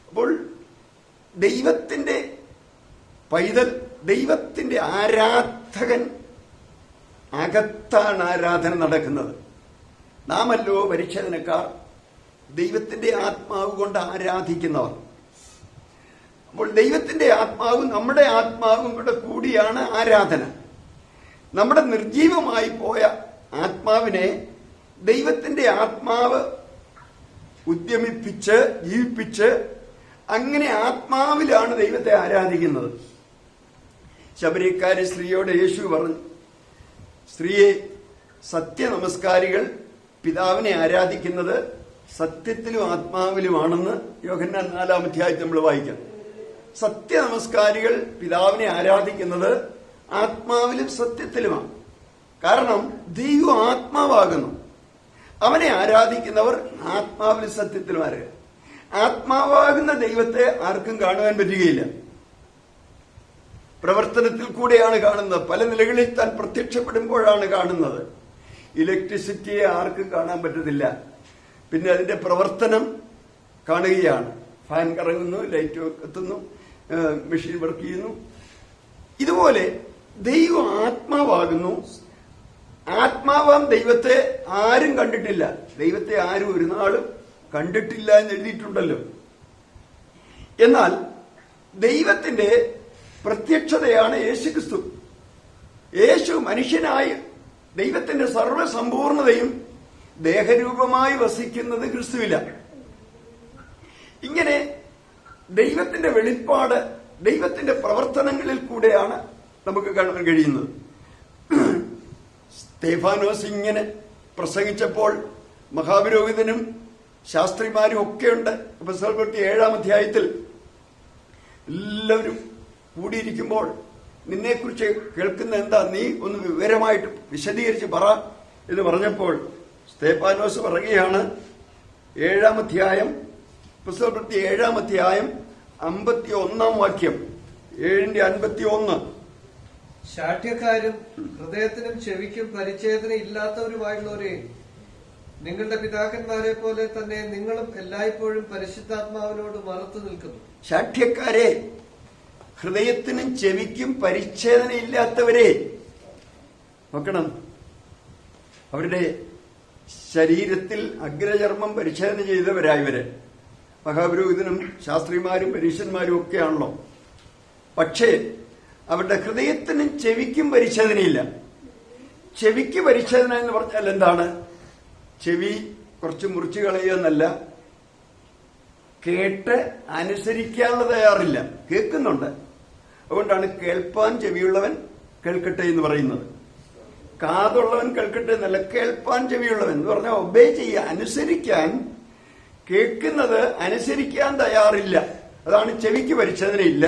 അപ്പോൾ ദൈവത്തിന്റെ പൈതൽ, ദൈവത്തിന്റെ ആരാധകൻ, അകത്താണ് ആരാധന നടക്കുന്നത്. നാമല്ലോ പരിച്ഛേദനക്കാർ, ദൈവത്തിന്റെ ആത്മാവ് കൊണ്ട് ആരാധിക്കുന്നവർ. അപ്പോൾ ദൈവത്തിന്റെ ആത്മാവും നമ്മുടെ ആത്മാവും കൂടെ കൂടിയാണ് ആരാധന. നമ്മുടെ നിർജീവമായി പോയ ആത്മാവിനെ ദൈവത്തിന്റെ ആത്മാവ് ഉദ്യമിപ്പിച്ച് ജീവിപ്പിച്ച് അങ്ങനെ ആത്മാവിലാണ് ദൈവത്തെ ആരാധിക്കുന്നത്. ശബരിക്കാരി സ്ത്രീയോട് യേശു പറഞ്ഞു, സ്ത്രീയെ, സത്യനമസ്കാരികൾ പിതാവിനെ ആരാധിക്കുന്നത് സത്യത്തിലും ആത്മാവിലുമാണെന്ന് യോഹന്നാൻ 4-ാം അധ്യായത്തിൽ നമ്മൾ വായിക്കാം. സത്യനമസ്കാരികൾ പിതാവിനെ ആരാധിക്കുന്നത് ആത്മാവിലും സത്യത്തിലുമാണ്. കാരണം ദൈവം ആത്മാവാകുന്നു. അവനെ ആരാധിക്കുന്നവർ ആത്മാവിലും സത്യത്തിലും ആരാണ്. ആത്മാവാകുന്ന ദൈവത്തെ ആർക്കും കാണുവാൻ പറ്റുകയില്ല. പ്രവർത്തനത്തിൽ കൂടെയാണ് കാണുന്നത്. പല നിലകളിൽ താൻ പ്രത്യക്ഷപ്പെടുമ്പോഴാണ് കാണുന്നത്. ഇലക്ട്രിസിറ്റിയെ ആർക്കും കാണാൻ പറ്റത്തില്ല. പിന്നെ അതിന്റെ പ്രവർത്തനം കാണുകയാണ്. ഫാൻ കറങ്ങുന്നു, ലൈറ്റ് എത്തുന്നു, മെഷീൻ വർക്ക് ചെയ്യുന്നു. ഇതുപോലെ ദൈവം ആത്മാവാകുന്നു. ആത്മാവാം ദൈവത്തെ ആരും കണ്ടിട്ടില്ല. ദൈവത്തെ ആരും ഒരു നാളും കണ്ടിട്ടില്ല എന്ന് എഴുതിയിട്ടുണ്ടല്ലോ. എന്നാൽ ദൈവത്തിന്റെ പ്രത്യക്ഷതയാണ് യേശുക്രിസ്തു. യേശു മനുഷ്യനായി ദൈവത്തിന്റെ സർവ്വസമ്പൂർണതയും ദേഹരൂപമായി വസിക്കുന്നത് ക്രിസ്തുവില്ല. ഇങ്ങനെ ദൈവത്തിന്റെ വെളിപ്പാട് ദൈവത്തിന്റെ പ്രവർത്തനങ്ങളിൽ കൂടെയാണ് നമുക്ക് കാണാൻ കഴിയുന്നത്. സ്തേഫാനോസ് ഇങ്ങനെ പ്രസംഗിച്ചപ്പോൾ മഹാപുരോഹിതനും ശാസ്ത്രിമാരും ഒക്കെയുണ്ട്. അപ്പോസ്തലപ്രവൃത്തി 7-ാം അധ്യായത്തിൽ എല്ലാവരും കൂടിയിരിക്കുമ്പോൾ നിന്നെക്കുറിച്ച് കേൾക്കുന്ന എന്താ, നീ ഒന്ന് വിവരമായിട്ട് വിശദീകരിച്ച് പറ എന്ന് പറഞ്ഞപ്പോൾ സ്തേഫാനോസ് പറയുകയാണ്, 7-ാം അധ്യായം, അപ്പോസ്തലപ്രവൃത്തി 7-ാം അധ്യായം 51-ാം വാക്യം, 7:51. ശാഠ്യക്കാരും ഹൃദയത്തിനും ചെവിക്കും പരിച്ഛേദന ഇല്ലാത്തവരുമായുള്ളവരെ, നിങ്ങളുടെ പിതാക്കന്മാരെ പോലെ തന്നെ നിങ്ങളും എല്ലായ്പ്പോഴും പരിശുദ്ധാത്മാവിനോട് മറത്തു നിൽക്കുന്നു. ശാഠ്യക്കാരെ, ഹൃദയത്തിനും ചെവിക്കും പരിച്ഛേദന ഇല്ലാത്തവരെ നോക്കണം. അവരുടെ ശരീരത്തിൽ അഗ്രചർമ്മം പരിച്ഛേദന ചെയ്തവരായവര് മഹാപുരോഹിതനും ശാസ്ത്രിമാരും പരീശന്മാരും ഒക്കെയാണല്ലോ. പക്ഷേ അവരുടെ ഹൃദയത്തിനും ചെവിക്കും പരിച്ഛേദനയില്ല. ചെവിക്ക് പരിച്ഛേദന എന്ന് പറഞ്ഞാൽ എന്താണ്? ചെവി കുറച്ച് മുറിച്ചു കളയുക എന്നല്ല, കേട്ട് അനുസരിക്കാനുള്ള തയ്യാറില്ല. കേൾക്കുന്നുണ്ട്. അതുകൊണ്ടാണ് കേൾപ്പാൻ ചെവിയുള്ളവൻ കേൾക്കട്ടെ എന്ന് പറയുന്നത്. കാതുള്ളവൻ കേൾക്കട്ടെ എന്നല്ല, കേൾപ്പാൻ ചെവിയുള്ളവൻ എന്ന് പറഞ്ഞാൽ ഒബേ ചെയ്യുക, അനുസരിക്കാൻ. കേൾക്കുന്നത് അനുസരിക്കാൻ തയ്യാറില്ല. അതാണ് ചെവിക്ക് പരിച്ഛേദനയില്ല.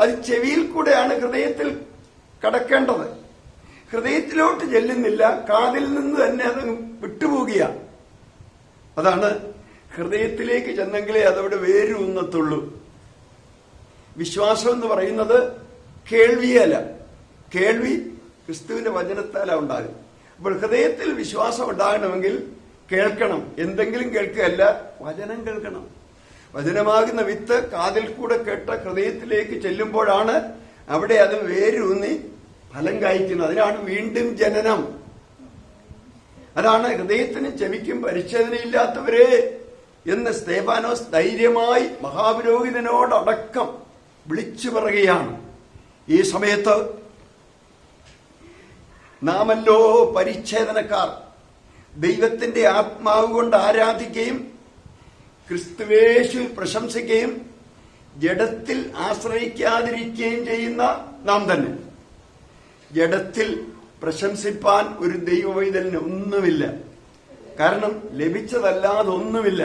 അത് ചെവിയിൽ കൂടെയാണ് ഹൃദയത്തിൽ കടക്കേണ്ടത്. ഹൃദയത്തിലോട്ട് ചെല്ലുന്നില്ല, കാതിൽ നിന്ന് തന്നെ അത് വിട്ടുപോകുക. അതാണ് ഹൃദയത്തിലേക്ക് ചെന്നെങ്കിലേ അതവിടെ വേരൂന്നത്തുള്ളൂ. വിശ്വാസം എന്ന് പറയുന്നത് കേൾവിയല്ല. കേൾവി ക്രിസ്തുവിന്റെ വചനത്താലാണ് ഉണ്ടാകും. അപ്പോൾ ഹൃദയത്തിൽ വിശ്വാസം ഉണ്ടാകണമെങ്കിൽ കേൾക്കണം. എന്തെങ്കിലും കേൾക്കുകയല്ല, വചനം കേൾക്കണം. വചനമാകുന്ന വിത്ത് കാതിൽ കൂടെ കേട്ട ഹൃദയത്തിലേക്ക് ചെല്ലുമ്പോഴാണ് അവിടെ അത് വേരൂന്നി ഫലം കായ്ക്കുന്നത്. അതിനാണ് വീണ്ടും ജനനം. അതാണ് ഹൃദയത്തിനും ചെവിക്കും പരിച്ഛേദനയില്ലാത്തവരെ എന്ന് സ്തേഫാനോസ് ധൈര്യമായി മഹാപുരോഹിതനോടടക്കം വിളിച്ചു പറയുകയാണ്. ഈ സമയത്ത് നാമല്ലോ പരിച്ഛേദനക്കാർ ദൈവത്തിന്റെ ആത്മാവ് കൊണ്ട് ആരാധിക്കുകയും ക്രിസ്തുവേശുവിൽ പ്രശംസിക്കുകയും ജഡത്തിൽ ആശ്രയിക്കാതിരിക്കുകയും ചെയ്യുന്ന നാം തന്നെ. ജഡത്തിൽ പ്രശംസിപ്പാൻ ഒരു ദൈവവൈതലിന് ഒന്നുമില്ല. കാരണം ലഭിച്ചതല്ലാതൊന്നുമില്ല.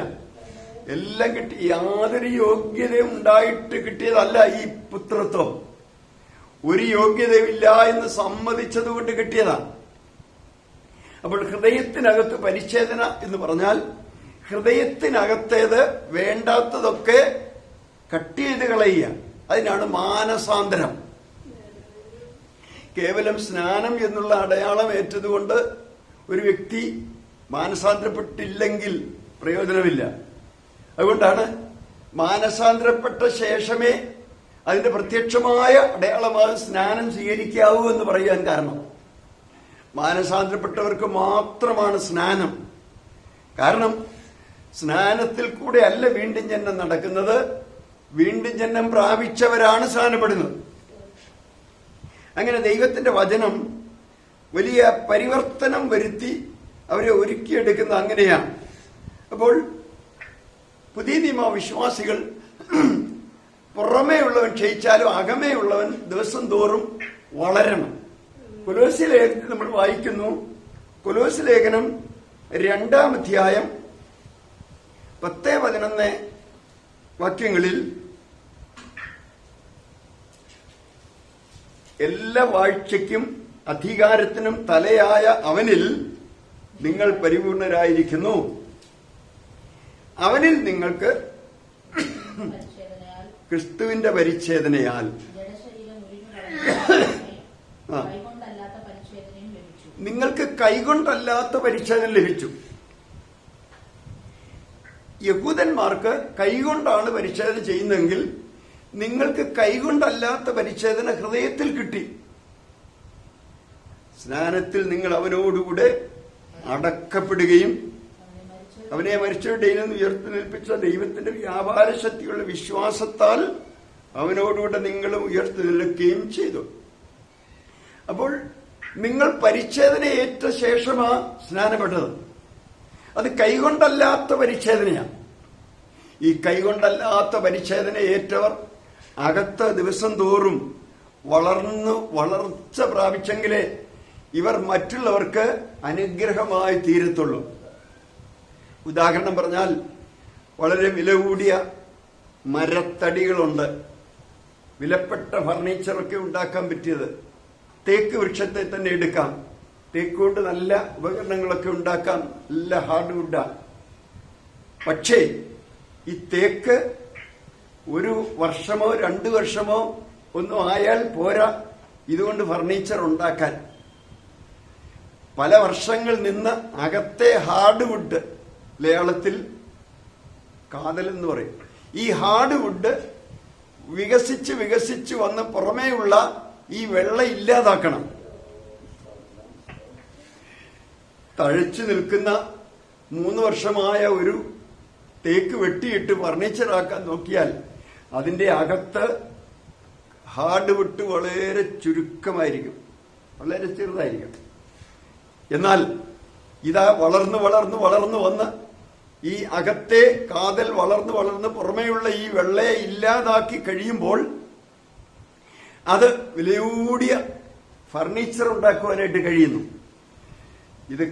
എല്ലാം കിട്ടി. യാതൊരു യോഗ്യതയും ഉണ്ടായിട്ട് കിട്ടിയതല്ല ഈ പുത്രത്വം. ഒരു യോഗ്യതയുമില്ല എന്ന് സമ്മതിച്ചതുകൊണ്ട് കിട്ടിയതാണ്. അപ്പോൾ ഹൃദയത്തിനകത്ത് പരിച്ഛേദന എന്ന് പറഞ്ഞാൽ ഹൃദയത്തിനകത്തേത് വേണ്ടാത്തതൊക്കെ കട്ട് ചെയ്ത് കളയുക. അതിനാണ് മാനസാന്തരം. കേവലം സ്നാനം എന്നുള്ള അടയാളം ഏറ്റതുകൊണ്ട് ഒരു വ്യക്തി മാനസാന്തരപ്പെട്ടില്ലെങ്കിൽ പ്രയോജനമില്ല. അതുകൊണ്ടാണ് മാനസാന്തരപ്പെട്ട ശേഷമേ അതിന്റെ പ്രത്യക്ഷമായ അടയാളമായി സ്നാനം സ്വീകരിക്കാവൂ എന്ന് പറയാൻ കാരണം. മാനസാന്തരപ്പെട്ടവർക്ക് മാത്രമാണ് സ്നാനം. കാരണം സ്നാനത്തിൽ കൂടെ അല്ല വീണ്ടും ജന്മം നടക്കുന്നത്. വീണ്ടും ജന്മം പ്രാപിച്ചവരാണ് സ്നാനപ്പെടുന്നത്. അങ്ങനെ ദൈവത്തിന്റെ വചനം വലിയ പരിവർത്തനം വരുത്തി അവരെ ഒരുക്കിയെടുക്കുന്ന അങ്ങനെയാണ്. അപ്പോൾ പുതിയ നിയമ വിശ്വാസികൾ പുറമേ ഉള്ളവൻ ക്ഷയിച്ചാലും അകമേ ഉള്ളവൻ ദിവസം തോറും വളരണം. കൊലോസ്യ ലേഖനത്തിൽ നമ്മൾ വായിക്കുന്നു. കൊലോസ്യ ലേഖനം 2-ാം അധ്യായം 10-11 വാക്യങ്ങളിൽ എല്ലാ വാഴ്ചയ്ക്കും അധികാരത്തിനും തലയായ അവനിൽ നിങ്ങൾ പരിപൂർണരായിരിക്കുന്നു. അവനിൽ നിങ്ങൾക്ക് ക്രിസ്തുവിന്റെ പരിച്ഛേദനയാൽ നിങ്ങൾക്ക് കൈകൊണ്ടല്ലാത്ത പരിച്ഛേദന ലഭിച്ചു. യഹൂദന്മാർക്ക് കൈകൊണ്ടാണ് പരിച്ഛേദന ചെയ്യുന്നതെങ്കിൽ നിങ്ങൾക്ക് കൈകൊണ്ടല്ലാത്ത പരിച്ഛേദന ഹൃദയത്തിൽ കിട്ടി. സ്നാനത്തിൽ നിങ്ങൾ അവനോടുകൂടെ അടക്കപ്പെടുകയും അവനെ മരിച്ചവരുടെ നിന്ന് ഉയർത്തെഴുന്നേൽപ്പിച്ച ദൈവത്തിന്റെ വ്യാപാര ശക്തിയുള്ള വിശ്വാസത്താൽ അവനോടുകൂടെ നിങ്ങളും ഉയർത്തെഴുന്നേൽക്കുകയും ചെയ്തു. അപ്പോൾ നിങ്ങൾ പരിച്ഛേദന ഏറ്റ ശേഷമാ സ്നാനപ്പെട്ടത്. അത് കൈകൊണ്ടല്ലാത്ത പരിച്ഛേദനയാണ്. ഈ കൈകൊണ്ടല്ലാത്ത പരിച്ഛേദന ഏറ്റവർ അകത്ത് ദിവസം തോറും വളർച്ച പ്രാപിച്ചെങ്കിലേ ഇവർ മറ്റുള്ളവർക്ക് അനുഗ്രഹമായി തീരത്തുള്ളൂ. ഉദാഹരണം പറഞ്ഞാൽ വളരെ വില കൂടിയ മരത്തടികളുണ്ട്. വിലപ്പെട്ട ഫർണിച്ചറൊക്കെ ഉണ്ടാക്കാൻ പറ്റിയത് തേക്ക് വൃക്ഷത്തെ തന്നെ എടുക്കാം. തേക്ക് കൊണ്ട് നല്ല ഉപകരണങ്ങളൊക്കെ ഉണ്ടാക്കാം. നല്ല ഹാർഡ്വുഡാണ്. പക്ഷേ ഈ തേക്ക് ഒരു വർഷമോ 2 വർഷമോ ഒന്നും ആയാൽ പോരാ ഇതുകൊണ്ട് ഫർണിച്ചർ ഉണ്ടാക്കാൻ. പല വർഷങ്ങൾ നിന്ന് അകത്തെ ഹാർഡ്വുഡ്, മലയാളത്തിൽ കാതൽ എന്ന് പറയും, ഈ ഹാർഡ്വുഡ് വികസിച്ച് വന്ന് പുറമേയുള്ള ഈ വെള്ള ഇല്ലാതാക്കണം. തഴച്ചു നിൽക്കുന്ന 3 വർഷമായ ഒരു തേക്ക് വെട്ടിയിട്ട് ഫർണിച്ചറാക്കാൻ നോക്കിയാൽ അതിന്റെ അകത്ത് ഹാർഡ്വുഡ് വളരെ ചുരുക്കമായിരിക്കും, വളരെ ചെറുതായിരിക്കും. എന്നാൽ ഇതാ വളർന്നു വന്ന് ഈ അകത്തെ കാതൽ വളർന്ന് വളർന്ന് പുറമേയുള്ള ഈ വെള്ളയെ ഇല്ലാതാക്കി കഴിയുമ്പോൾ അത് വിലയൂടിയ ഫർണിച്ചർ ഉണ്ടാക്കുവാനായിട്ട് കഴിയുന്നു. ഇത്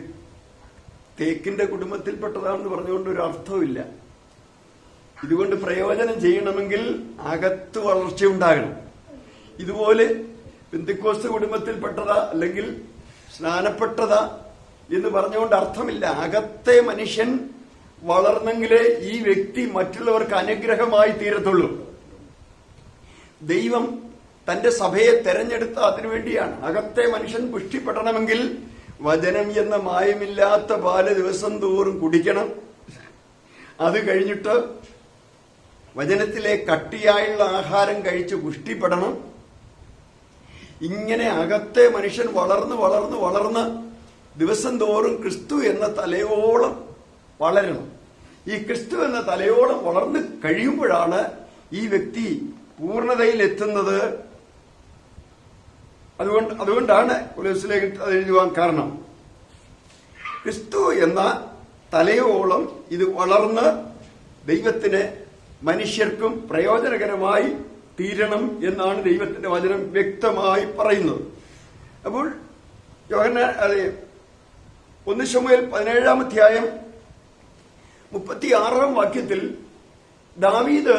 തേക്കിന്റെ കുടുംബത്തിൽപ്പെട്ടതാണെന്ന് പറഞ്ഞുകൊണ്ട് ഒരു അർത്ഥമില്ല. ഇതുകൊണ്ട് പ്രയോജനം ചെയ്യണമെങ്കിൽ അകത്ത് വളർച്ച ഉണ്ടാകണം. ഇതുപോലെ പെന്തിക്കോസ്ത് കുടുംബത്തിൽപ്പെട്ടതാ അല്ലെങ്കിൽ സ്നാനപ്പെട്ടതാ എന്ന് പറഞ്ഞുകൊണ്ട് അർത്ഥമില്ല. അകത്തെ മനുഷ്യൻ വളർന്നെങ്കിലേ ഈ വ്യക്തി മറ്റുള്ളവർക്ക് അനുഗ്രഹമായി തീരത്തുള്ളൂ. ദൈവം തന്റെ സഭയെ തെരഞ്ഞെടുത്ത അതിനുവേണ്ടിയാണ്. അകത്തെ മനുഷ്യൻ പുഷ്ടിപ്പെടണമെങ്കിൽ വചനം എന്ന മായമില്ലാത്ത പാല് ദിവസം തോറും കുടിക്കണം. അത് കഴിഞ്ഞിട്ട് വചനത്തിലെ കട്ടിയായുള്ള ആഹാരം കഴിച്ച് പുഷ്ടിപ്പെടണം. ഇങ്ങനെ അകത്തെ മനുഷ്യൻ വളർന്ന് വളർന്ന് വളർന്ന് ദിവസം തോറും ക്രിസ്തു എന്ന തലയോളം വളരണം. ഈ ക്രിസ്തു എന്ന തലയോളം വളർന്ന് കഴിയുമ്പോഴാണ് ഈ വ്യക്തി പൂർണ്ണതയിൽ എത്തുന്നത്. അതുകൊണ്ടാണ് കൊലോസ്യർക്ക് അത് എഴുതുവാൻ കാരണം. ക്രിസ്തു എന്ന തലയോളം ഇത് വളർന്ന് ദൈവത്തിന് മനുഷ്യർക്കും പ്രയോജനകരമായി തീരണം എന്നാണ് ദൈവത്തിന്റെ വചനം വ്യക്തമായി പറയുന്നത്. അപ്പോൾ യോഹന്നാൻ 1 ശമൂവേൽ 17-ാം അധ്യായം 36-ാം വാക്യത്തിൽ ദാവീദ്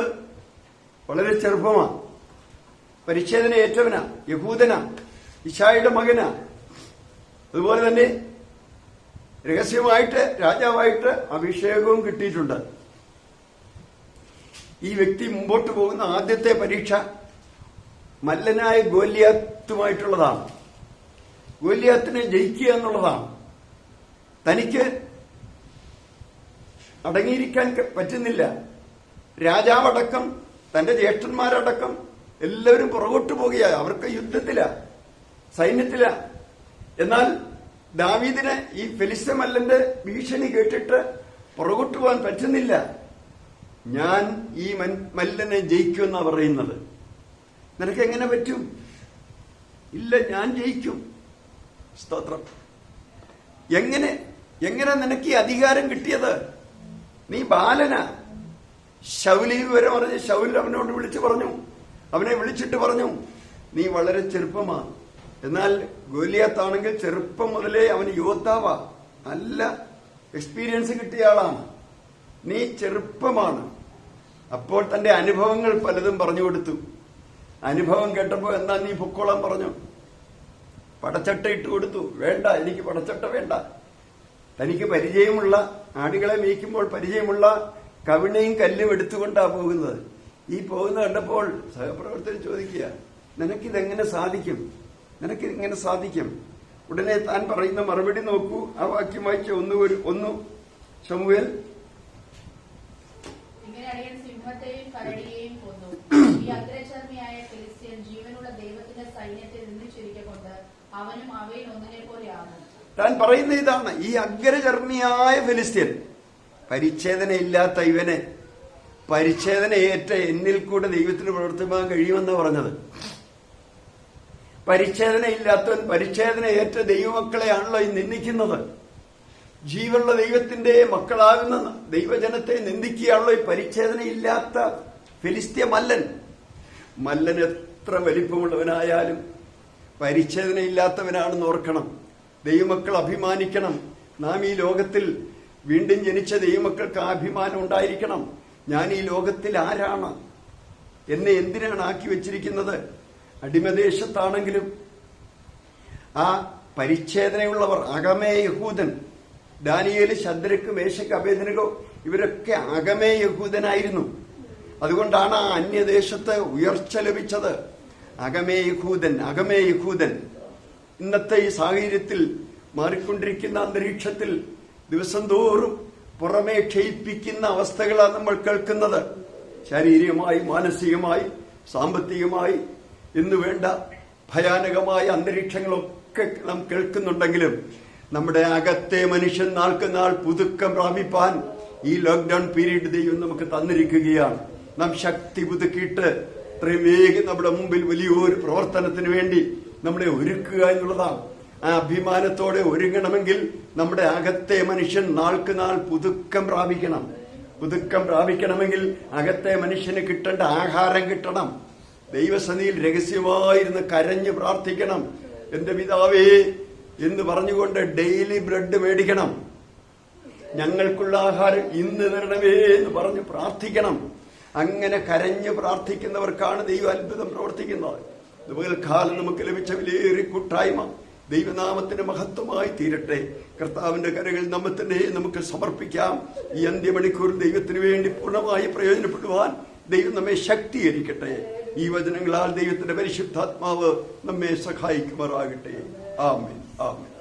വളരെ ചെറുപ്പമാണ്, പരിച്ഛേദന ഏറ്റവനാ, യഹൂദനാ, ഇശായിയുടെ മകനാ. അതുപോലെ തന്നെ രഹസ്യമായിട്ട് രാജാവായിട്ട് അഭിഷേകവും കിട്ടിയിട്ടുണ്ട്. ഈ വ്യക്തി മുമ്പോട്ട് പോകുന്ന ആദ്യത്തെ പരീക്ഷ മല്ലനായ ഗോലിയാത്തുമായിട്ടുള്ളതാണ്. ഗോലിയാത്തിനെ ജയിക്കുക എന്നുള്ളതാണ്. തനിക്ക് അടങ്ങിയിരിക്കാൻ പറ്റുന്നില്ല. രാജാവടക്കം തന്റെ ജ്യേഷ്ഠന്മാരടക്കം എല്ലാവരും പുറകോട്ട് പോകുകയാ. അവർക്ക് യുദ്ധത്തില, സൈന്യത്തില. എന്നാൽ ദാവീദിന് ഈ ഫെലിസ്ത്യ മല്ലന്റെ ഭീഷണി കേട്ടിട്ട് പുറകോട്ട് പോകാൻ പറ്റുന്നില്ല. ഞാൻ ഈ മല്ലനെ ജയിക്കുമെന്നാ പറയുന്നത്. നിനക്ക് എങ്ങനെ പറ്റും? ഇല്ല, ഞാൻ ജയിക്കും. സ്തോത്രം. എങ്ങനെ നിനക്ക് ഈ അധികാരം കിട്ടിയത്? നീ ബാലനാ. ശൗലി വിവരം പറഞ്ഞ് ശൗൽ അവനോട് വിളിച്ചു പറഞ്ഞു, അവനെ വിളിച്ചിട്ട് പറഞ്ഞു, നീ വളരെ ചെറുപ്പമാ. എന്നാൽ ഗോലിയാത്താണെങ്കിൽ ചെറുപ്പം മുതലേ അവന് യോദ്ധാവാ, നല്ല എക്സ്പീരിയൻസ് കിട്ടിയ ആളാണ്. നീ ചെറുപ്പമാണ്. അപ്പോൾ തന്റെ അനുഭവങ്ങൾ പലതും പറഞ്ഞു കൊടുത്തു. അനുഭവം കേട്ടപ്പോ എന്നാ നീ പൊക്കോളാൻ പറഞ്ഞു. പടച്ചട്ട ഇട്ട് കൊടുത്തു. വേണ്ട, എനിക്ക് പടച്ചട്ട വേണ്ട. തനിക്ക് പരിചയമുള്ള, ആടുകളെ മേയ്ക്കുമ്പോൾ പരിചയമുള്ള കവിണയും കല്ലും എടുത്തുകൊണ്ടാ പോകുന്നത്. ഈ പോകുന്ന കണ്ടപ്പോൾ സഹപ്രവർത്തകർ ചോദിക്കുക, നിനക്കിതെങ്ങനെ സാധിക്കും? ഉടനെ താൻ പറയുന്ന മറുപടി നോക്കൂ. ആ വാക്യം വായിച്ച 1 ശമൂവേൽ. സിംഹത്തെയും കരടിയെയും കൊന്നു. ഈ അഗ്രചർമ്മിയായ ഫിലിസ്ത്യൻ ജീവനുള്ള ദൈവത്തിന്റെ സൈന്യത്തെ നിന്ദിച്ചിരിക്കൊണ്ട് അവനും അവയിൽ ഒന്നിനെ പോലെ ആകും. താൻ പറയുന്ന ഇതാണ്, ഈ അഗ്രചർമ്മിയായ ഫിലിസ്ത്യൻ, പരിച്ഛേദനയില്ലാത്ത ഇവനെ പരിച്ഛേദനയേറ്റ എന്നിൽ കൂടെ ദൈവത്തിന് പ്രവർത്തിക്കാൻ കഴിയുമെന്ന് പറഞ്ഞത്. പരിച്ഛേദനയില്ലാത്തവൻ പരിച്ഛേദനയേറ്റ ദൈവമക്കളെയാണല്ലോ ഈ നിന്ദിക്കുന്നത്. ജീവനുള്ള ദൈവത്തിന്റെ മക്കളാകുന്ന ദൈവജനത്തെ നിന്ദിക്കുകയാണല്ലോ ഈ പരിച്ഛേദനയില്ലാത്ത ഫിലിസ്ത്യ മല്ലൻ. മല്ലൻ എത്ര വലിപ്പമുള്ളവനായാലും പരിച്ഛേദനയില്ലാത്തവനാണെന്ന് ഓർക്കണം. ദൈവമക്കൾ അഭിമാനിക്കണം. നാം ഈ ലോകത്തിൽ വീണ്ടും ജനിച്ച ദൈവമക്കൾക്ക് ആ അഭിമാനം ഉണ്ടായിരിക്കണം. ഞാൻ ഈ ലോകത്തിൽ ആരാണ്? എന്നെ എന്തിനാണ് ആക്കി വെച്ചിരിക്കുന്നത്? അടിമദേശത്താണെങ്കിലും ആ പരിച്ഛേദനയുള്ളവർ, അകമേ യഹൂദൻ, ദാനിയേൽ, ശദ്രക്ക്, മേശക്ക്, അബേദ്നെഗോ ഇവരൊക്കെ അകമേ യഹൂദനായിരുന്നു. അതുകൊണ്ടാണ് ആ അന്യദേശത്ത് ഉയർച്ച ലഭിച്ചത്. അകമേ യഹൂദൻ. ഇന്നത്തെ ഈ സാഹചര്യത്തിൽ, മാറിക്കൊണ്ടിരിക്കുന്ന അന്തരീക്ഷത്തിൽ ദിവസം തോറും പുറമേ ക്ഷയിപ്പിക്കുന്ന അവസ്ഥകളാണ് നമ്മൾ കേൾക്കുന്നത്. ശാരീരികമായി, മാനസികമായി, സാമ്പത്തികമായി എന്ന് വേണ്ട ഭയാനകമായ അന്തരീക്ഷങ്ങളൊക്കെ നാം കേൾക്കുന്നുണ്ടെങ്കിലും നമ്മുടെ അകത്തെ മനുഷ്യൻ നാൾക്ക് നാൾ പുതുക്കം പ്രാപിപ്പാൻ ഈ ലോക്ക്ഡൌൺ പീരീഡ് ദൈവം നമുക്ക് തന്നിരിക്കുകയാണ്. നാം ശക്തി പുതുക്കിയിട്ട് ഇത്രയും വേഗം നമ്മുടെ മുമ്പിൽ വലിയൊരു പ്രവർത്തനത്തിന് വേണ്ടി നമ്മളെ ഒരുക്കുക എന്നുള്ളതാണ്. ആ അഭിമാനത്തോടെ ഒരുങ്ങണമെങ്കിൽ നമ്മുടെ അകത്തെ മനുഷ്യൻ നാൾക്ക് നാൾ പുതുക്കം പ്രാപിക്കണം. പുതുക്കം പ്രാപിക്കണമെങ്കിൽ അകത്തെ മനുഷ്യന് കിട്ടേണ്ട ആഹാരം കിട്ടണം. ദൈവസന്നിധിയിൽ രഹസ്യമായിരുന്ന് കരഞ്ഞു പ്രാർത്ഥിക്കണം. എന്റെ പിതാവേ എന്ന് പറഞ്ഞുകൊണ്ട് ഡെയിലി ബ്രെഡ് മേടിക്കണം. ഞങ്ങൾക്കുള്ള ആഹാരം ഇന്ന് തരണമേ എന്ന് പറഞ്ഞ് പ്രാർത്ഥിക്കണം. അങ്ങനെ കരഞ്ഞു പ്രാർത്ഥിക്കുന്നവർക്കാണ് ദൈവം അത്ഭുതം പ്രവർത്തിക്കുന്നത്. പകൽക്കാലം നമുക്ക് ലഭിച്ച വിലയേറിയ കൂട്ടായ്മ ദൈവനാമത്തിന് മഹത്വമായി തീരട്ടെ. കർത്താവിന്റെ കരകളിൽ നമ്മെ തന്നെ നമുക്ക് സമർപ്പിക്കാം. ഈ അന്ത്യമണിക്കൂർ ദൈവത്തിന് വേണ്ടി പൂർണ്ണമായി പ്രയോജനപ്പെടുവാൻ ദൈവം നമ്മെ ശക്തീകരിക്കട്ടെ. ഈ വചനങ്ങളാൽ ദൈവത്തിന്റെ പരിശുദ്ധാത്മാവ് നമ്മെ സഹായിക്കുമാറാകട്ടെ. ആമേൻ, ആമേൻ.